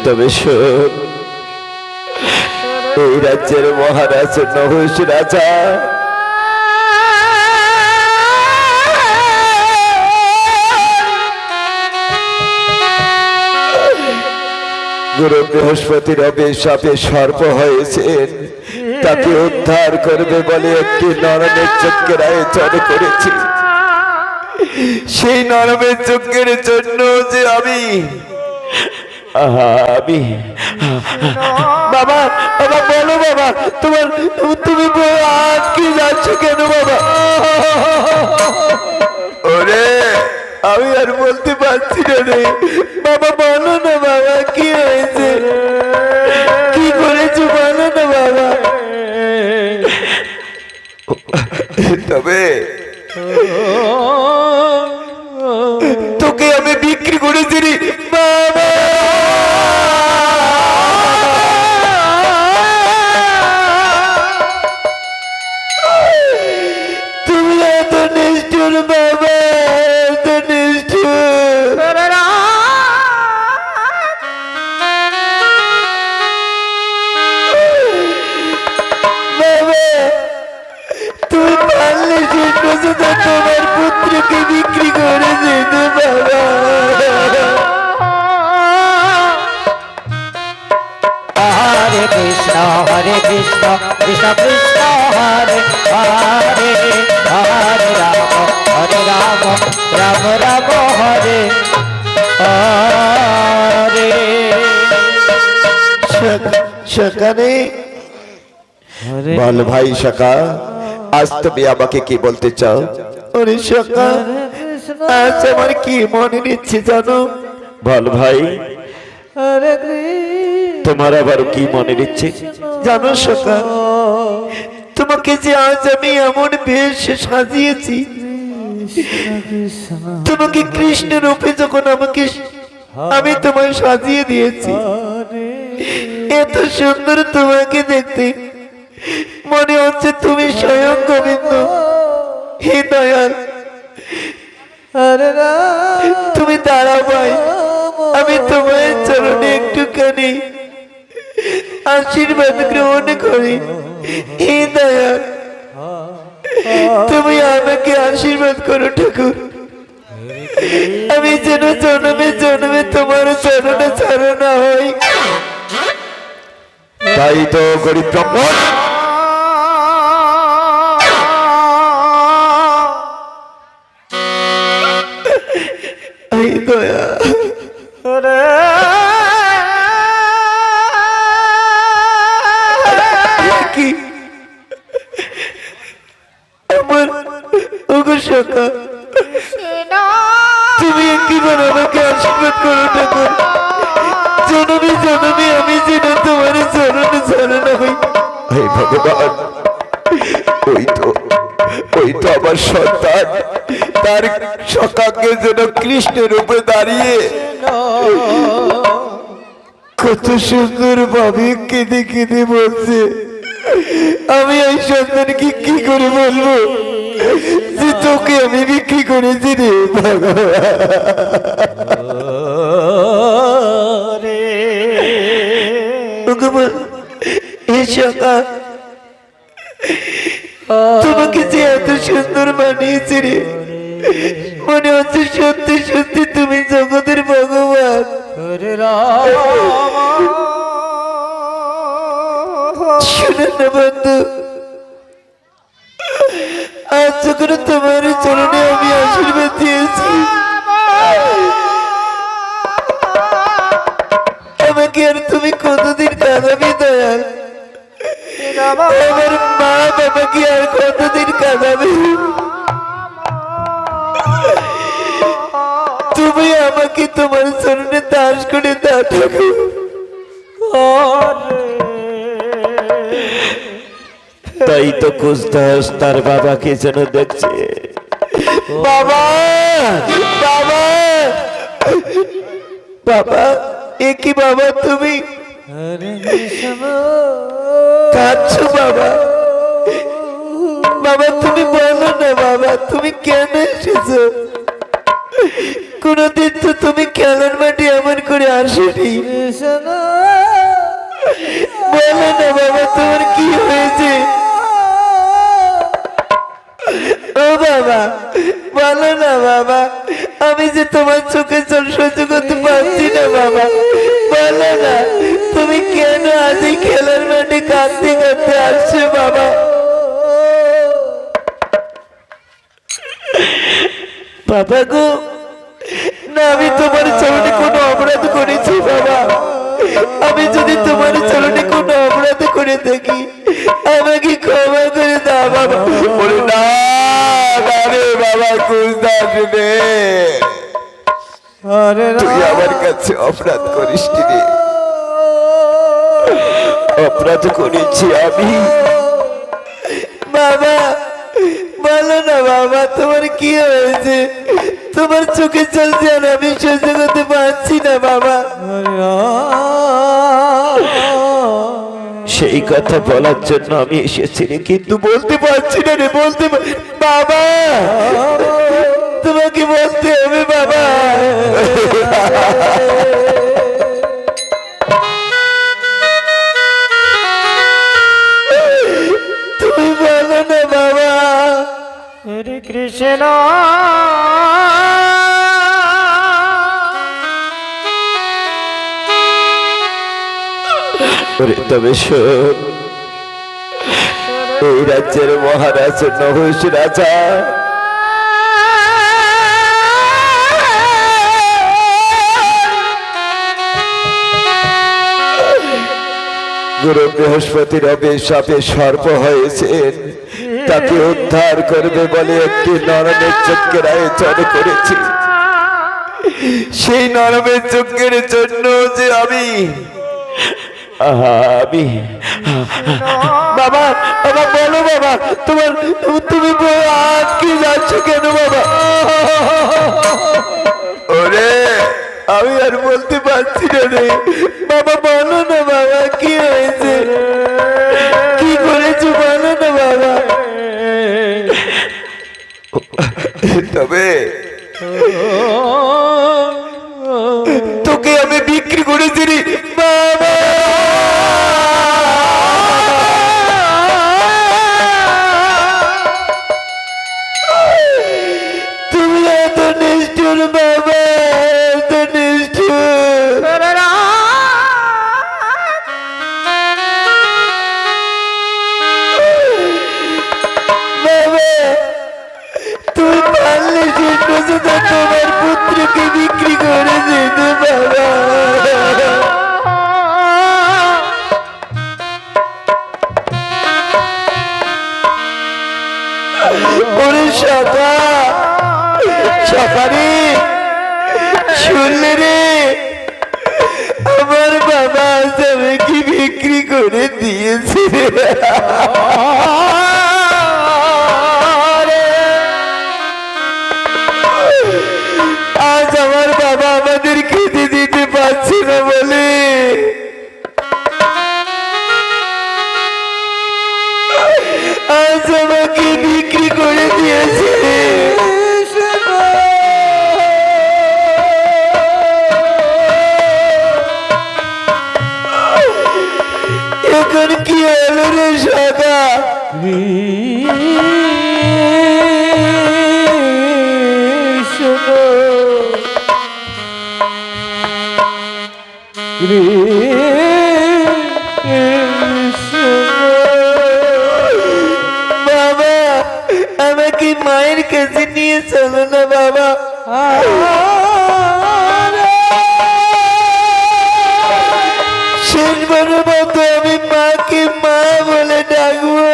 তবে শোন, এই রাজ্যের মহারাজ নহুষ রাজা গুরু বৃহস্পতির অভিশাপে সর্প হয়েছেন, তাকে উদ্ধার করবে বলে একটি নরমের যজ্ঞের আয়োজন করেছি। সেই নরমের যজ্ঞের জন্য যে আমি বাবা বাবা বলো বাবা, তুমি আটকে যাচ্ছ কেন বাবা? ওরে আমি আর বলতে পারছি না রে বাবা, বলো না বাবা কি হয়েছে, কি করেছো বলো না বাবা। তবে তোকে আমি বিক্রি করেছি রে বাবা। তুমি এত নিষ্ঠুর বাবা, এত নিষ্ঠুর। বাবা তুমি পারলে শেষ পর্যন্ত তোমার পুত্রকে বিক্রি করে দিতে বাবা। হরে কৃষ্ণ কৃষ্ণ কৃষ্ণ হরে হরে, হরে রাম রাম রাম হরে হরে। সেখানে বল ভাই সখা, আজ তুমি আমাকে কি বলতে চাও? ওরে সখা, আজ আমার কি মনে নিচ্ছে জানো? বল ভাই, তোমার আবার কি মনে নিচ্ছে জানো সখা? তোমাকে যে আজ আমি এমন বেশ সাজিয়েছি, তোমাকে কৃষ্ণ রূপে যখন আমি তোমায় সাজিয়ে দিয়েছি, এত সুন্দর তোমাকে দেখতে মনে হচ্ছে তুমি স্বয়ং গোবিন্দ। হে দয়াল, তুমি দাঁড়াও ভাই, আমি তোমার চরণে একটুখানি আশীর্বাদ গ্রহণ করি। হে দয়াল, তুমি আমাকে আশীর্বাদ করো ঠাকুর, আমি যেন জন্মে জন্মে তোমার চরণে চরণ হই। তাই তো গরিব ব্রাহ্মণ দয়া কি আমার ওগো সখা, তুমি একবার আমাকে আশীর্বাদ করো ঠাকুর, জনমে জনমে আমি যেন তোমার চরণে চরণ হই। হে ভগবান, ওই তো আমার সন্তান তার সখাকে যেন কৃষ্ণ রূপে দাঁড়িয়ে কত সুন্দর ভাবে কেঁদে কেঁদে বলছে। আমি এই সন্তানকে কি করে বলবো যে তোকে আমি বিক্রি করেছি রে ভগবান। তোমাকে যে এত সুন্দর বানিয়েছে রে, মনে হচ্ছে সত্যি সত্যি তুমি জগতের ভগবান। শুনেন না বন্ধু, আজ যখন তোমার চরণে আমি আশীর্বাদ দিয়েছি, আমাকে আর তুমি কতদিন কাঁদাবি দয়াল? আমার মা বাবাকে আর কতদিন কাঁদাবে? তুমি আমাকে তোমার চরণে দাস করে দাও ঠাকুর। তাই তো কুসদাস তার বাবাকে যেন দেখছে। বাবা বাবা বাবা, এ কি বাবা তুমি কাঁদছো বাবা? বাবা তুমি বলো না বাবা, তুমি কেন এসেছো? কোনদিন তো তুমি খেলার মাঠে এমন করে আসেনি। কৃষ্ণ বলো না বাবা তোমার কি হয়েছে? ও বাবা বলো না বাবা, আমি যে তোমার চোখে জল সহ্য করতে পারছি না বাবা। বলো না তুমি কেন আজ এই খেলার মাঠে কাঁদতে কাঁদতে আসছো বাবা? বাবা গো, না আমি তোমার চরণে কোনো অপরাধ করেছি বাবা। আমি যদি তোমার চরণে কোনো অপরাধ করে থাকি আমাকে ক্ষমা করে দাও বাবা। বলে না না রে বাবা, কুসদাস রে, হরে তুই আমার কাছে অপরাধ করিস রে। অপরাধ করেছি আমি বাবা। বলো না বাবা তোমার কি হয়েছে? তোমার চোখে চলছে আর আমি সহ্য করতে পারছি না বাবা। সেই কথা বলার জন্য আমি এসেছি রে, কিন্তু বলতে পারছি না রে, বাবা তোমাকে বলতে হবে বাবা। তুমি বলো না বাবা। হরে কৃষ্ণ তবে শোন, এই রাজ্যের মহারাজ নহুষ রাজা গুরু বৃহস্পতির অভিশাপে সর্প হয়েছেন, তাকে উদ্ধার করবে বলে একটি নরমের যজ্ঞের আয়োজন করেছি। সেই নরমের যজ্ঞের জন্য যে আমি বাবা বাবা বলো বাবা, তুমি আজকে যাচ্ছ কেন বাবা? ওরে আমি আর বলতে পারছি না রে বাবা। বলো না বাবা কি হয়েছে, কি করেছো বলো না বাবা। তবে তোকে আমি বিক্রি করেছি রে বাবা। তুমি এত নিষ্ঠুর বাবা, এত নিষ্ঠুর। বাবা তুমি পারলে তোমার পুত্রকে বিক্রি করে দিতে বাবা। ওরে সখা, সখারি শুনলে রে, আমার বাবা আমাকে বিক্রি করে দিয়েছে। আজ আমার বাবা আমাদের খেতে দিতে পারছে না বলে আজ আমাকে বিক্রি করে দিয়েছে। এখন কি হলো রে সখা? বাবা আমাকে মায়ের কাছে নিয়ে চলো না বাবা। শেষবারের মতো আমি মাকে মা বলে ডাকবো।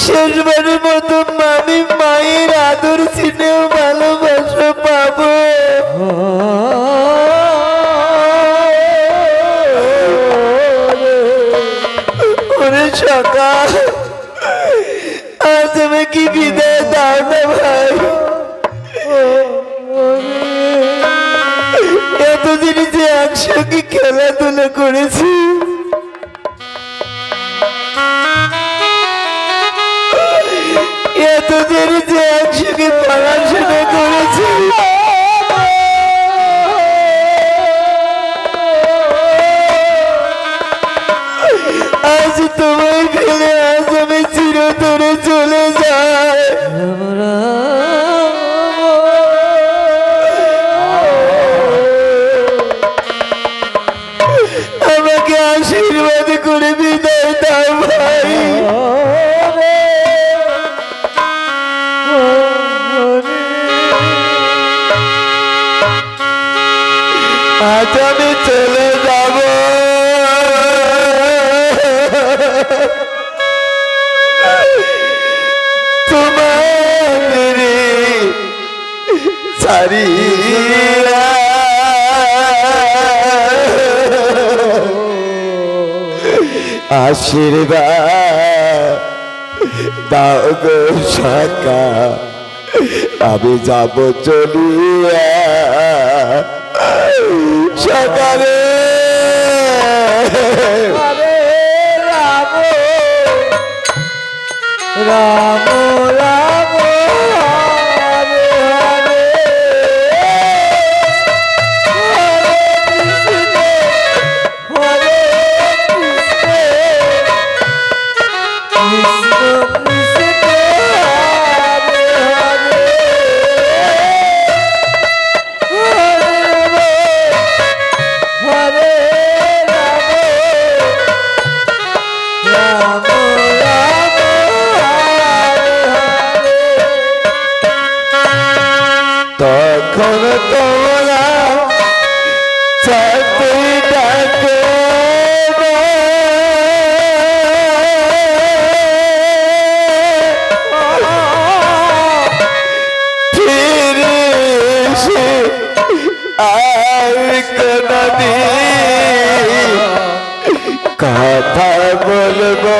শেষবারের মতো আমি মায়ের আদর স্নেহ ভালোবাসা পাবো। ওরে সকাল আজ আমাকে বিদায় দাও না ভাই। এতদিন যে একসঙ্গে খেলাধুলা করেছি দূরে চলে যায়। আমাকে আশীর্বাদ করে বিদায় দাও ভাই। আজ আমি চলে যাব, তোমাদের ছাড়িয়া। আশীর্বাদ দাও গো সখা, আমি যাব চলিয়া। সকালে রাম রাম হরে হরে, হরে কৃষ্ণ কৃষ্ণ কৃষ্ণ হরে হরে, হরে রাম রাম রাম হরে হরে। তখন তোমরা ছাত্রী ডাকে ফিরে এসে আর কোনদিন কথা বলবো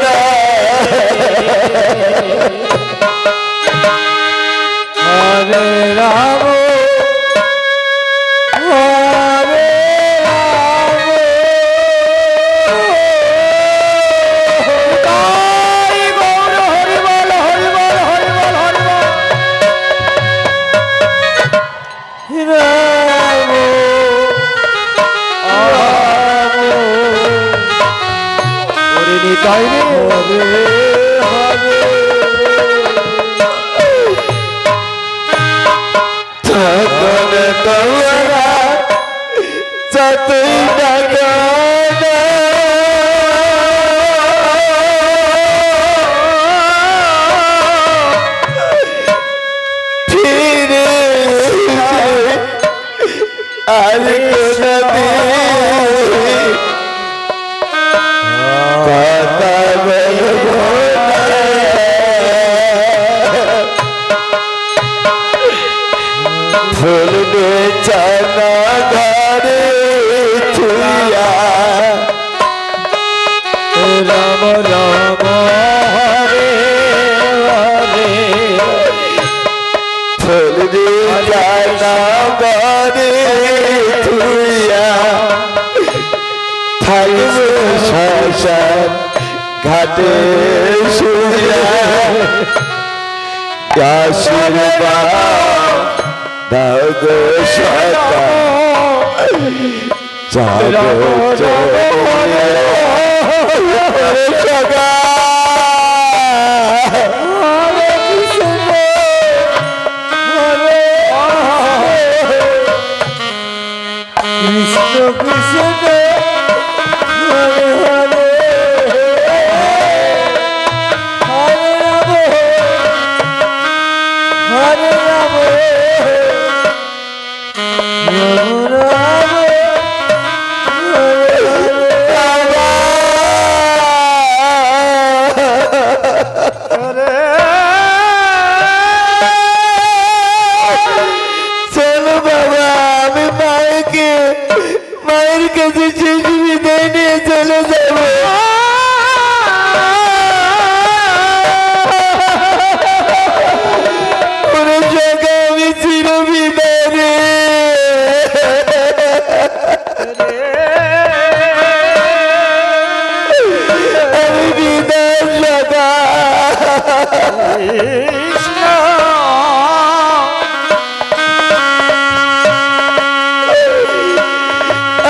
না। হরে রাম হরে রাম, তাই গৌর হরি বল হরি বল হরি বল হরি বল। রাম হরে নিতাই রে হরে হরে। তখন তোমরা যতই ডাকো না, ফিরে এসে আর কোনদিন কথা বলবো না। ফুল বেচানা ঘরে থুইয়া, রাম রাম হরে হরে, ফুল বেচানা ঘরে থুইয়া থাকব শ্মশান ঘাটে শুইয়া। আশীর্বাদ দাও গো সখা, যাব চলিয়া। সখা হরে কৃষ্ণ হরে কৃষ্ণ কৃষ্ণ হরে হরে, হরে রাম হরে রাম রাম রাম হরে হরে। চলো বাবা, আমি মায়ের কাছে শেষ বিদায় নিয়ে চলে যাবো। আমি চির বিদায় রে, আমি বিদায় সদা।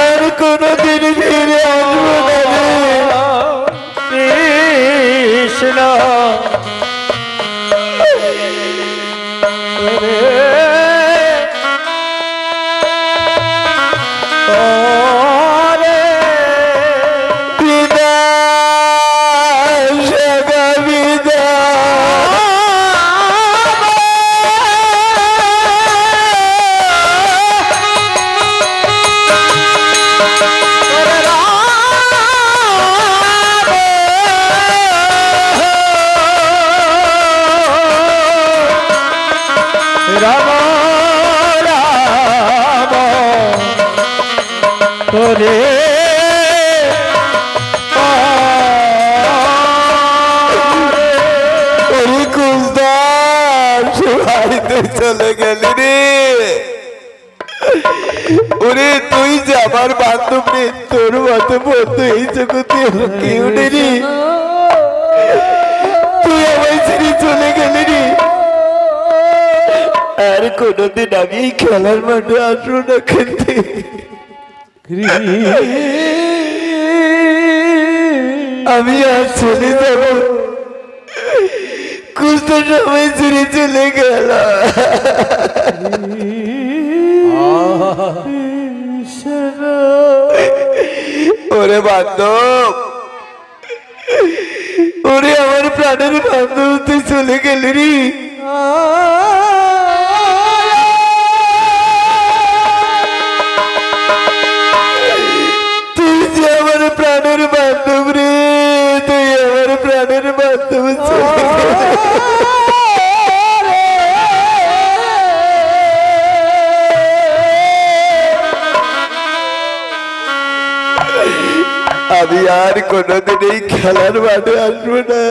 আর কোনদিন ফিরে আসবো না রে কৃষ্ণ। রাম রাম তোরে বাড়িতে চলে গেলি রে। ওরে তুই যে আমার বান্ধব রে, তোর মতো বন্ধু এই জগতে কেউ নেই রে। তুই আমায় ছেড়ে চলে গেলি রে। আর কোনোদিন আমি এই খেলার মাঠে আসবো না খেলতে। আমি আর চলে যাব, কুস্ত সময় ছেড়ে চলে গেল। ওরে বান্ধব, ওরে আমার প্রাণের বান্ধব, তুই চলে গেলি রে। তুই যে আমার প্রাণের বান্ধব রে, তুই আমার প্রাণের বান্ধব চলে গেলি। আমি আর কোনোদিন এই খেলার মাঠে আসবো না।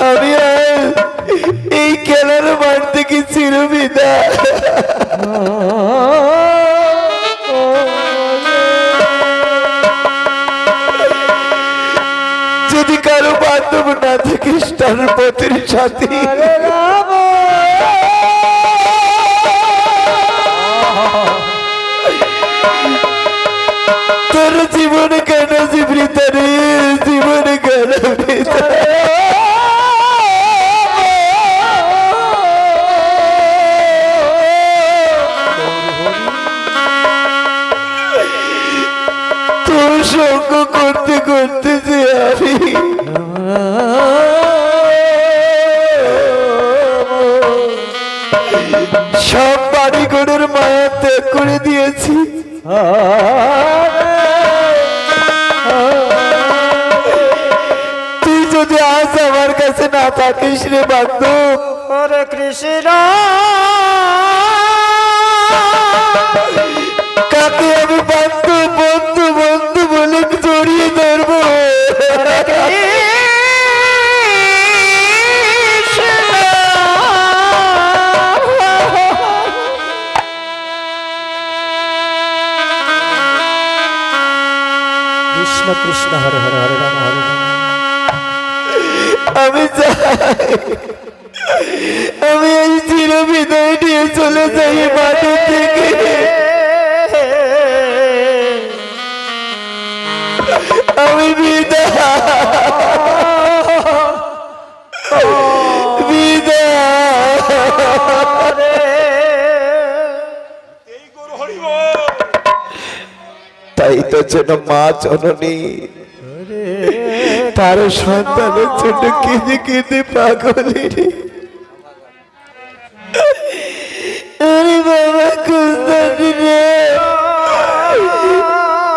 আমি আর এই খেলার মাঠ থেকে চিরবিদায়। যদি কারো বান্ধব না থাকিস তার পথের সাথী, তোর জীবন কেন জীবিত রে, জীবন কেন বৃথা? তোর সঙ্গ করতে করতে যে আমি সব বাড়ি ঘরের মায়া ত্যাগ করে দিয়েছি। তুই যদি আজ আমার কাছে না থাকিস রে বান্ধব, হরে কৃষ্ণ কাকে আমি বান্ধব বন্ধু বন্ধু বলে জড়িয়ে ধরবো? কৃষ্ণ কৃষ্ণ হরে হরে হরে রাম হরে রাম। আমি চাই আমি এই চির বিদায় নিয়ে চলে যাই মাঠের থেকে। আমি বিদায় তাই তো যেন মা জননী তার সন্তানের জন্য কেঁদে কেঁদে পাগলের। আরে বাবা কুস্তানি রে,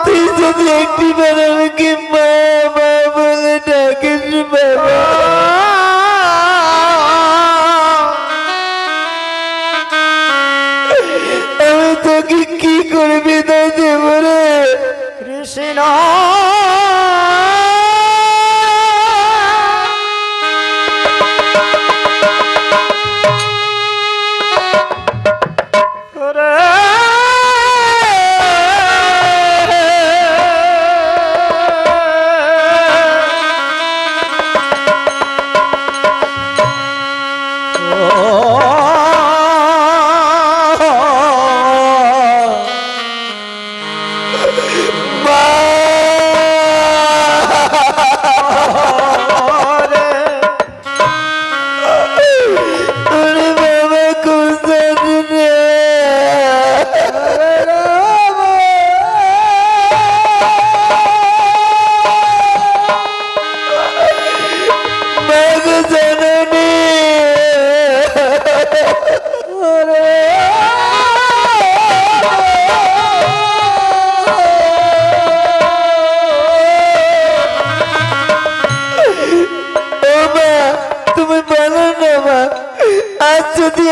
তুই যদি একটি বার আমাকে মা মা বলে ডাকিস বাবা, আমি তোকে কি করে বিদায় দেব রে? কৃষ্ণ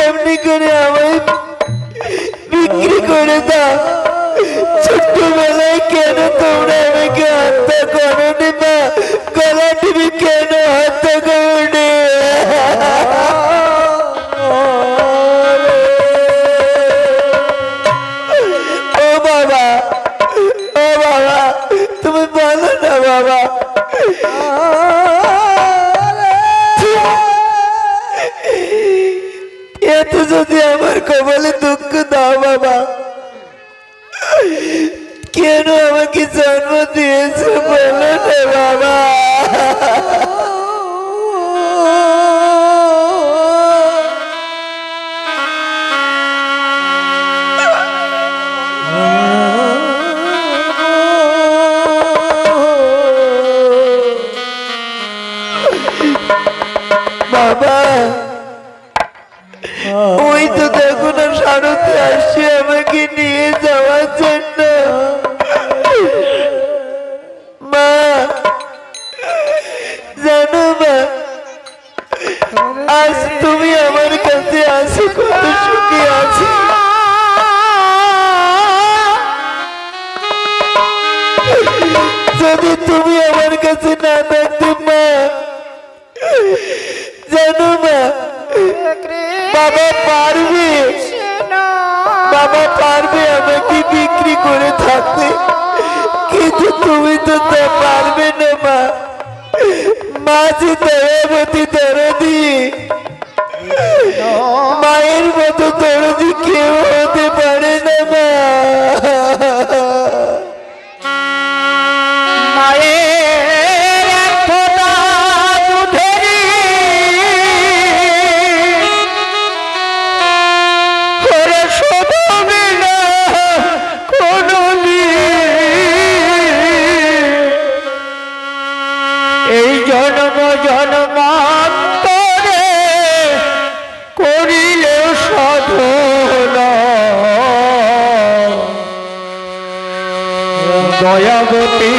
এমনি করে আমায় বিক্রি করে দাও? ছোট্টবেলায় কেন তোমরা আমাকে হত্যা করোনি মা? গলা টিপে কেন হত্যা করোনি? ও বাবা, ও বাবা, তুমি বলো না বাবা। এত যদি আমার কপালে দুঃখ দাও বাবা, কেন আমাকে জন্ম দিয়েছো বলো না বাবা। বাবা, ওই তো দেখো না সারথি আসছে আমাকে নিয়ে যাওয়ার জন্য। মা, জানো মা, আজ তুমি আমার কাছে আসো কত সুখী আছি। যদি তুমি আমার কাছে না থাকতে মা, জানো মা, বাবা পারবে, বাবা পারবে আমাকে বিক্রি করে থাকতে, কিন্তু তুমি তো তা পারবে না মা। মা যে দয়াবতী দরদি, মায়ের মতো দরদি কেউ হতে পারে না মা। এই জন্ম জন্মান্তরে করিলে সাধনা, দয়াবতী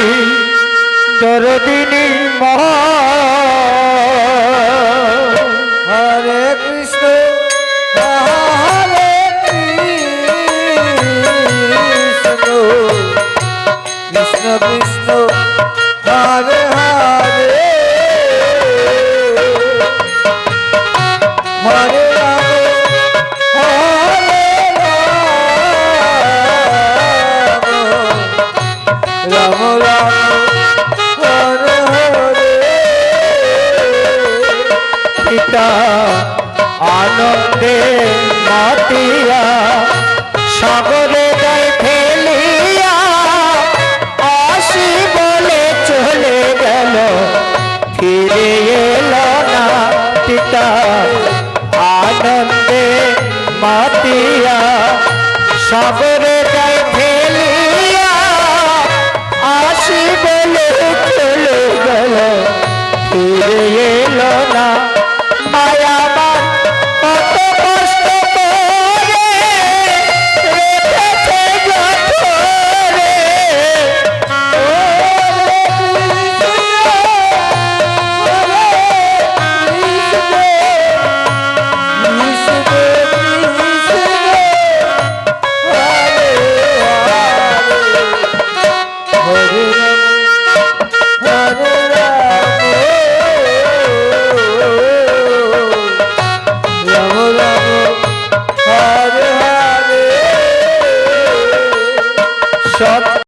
দরদিনী মা। হরে কৃষ্ণ হরে কৃষ্ণ, কৃষ্ণ কৃষ্ণ হরে হরে, হরে রাম হরে রাম, রাম রাম হরে হরে। পিতা আনন্দে মাতিয়া সাগরে যায় ফেলিয়া, আসি বলে চলে গেল, ফিরে এলো না। পিতা আনন্দে মাতিয়া সাগরে যায় ফেলিয়া, আসি বলে চলে গেল, ফিরে এলো না। মায়া মান কত কষ্ট করে রেখেছে জঠরে, হরে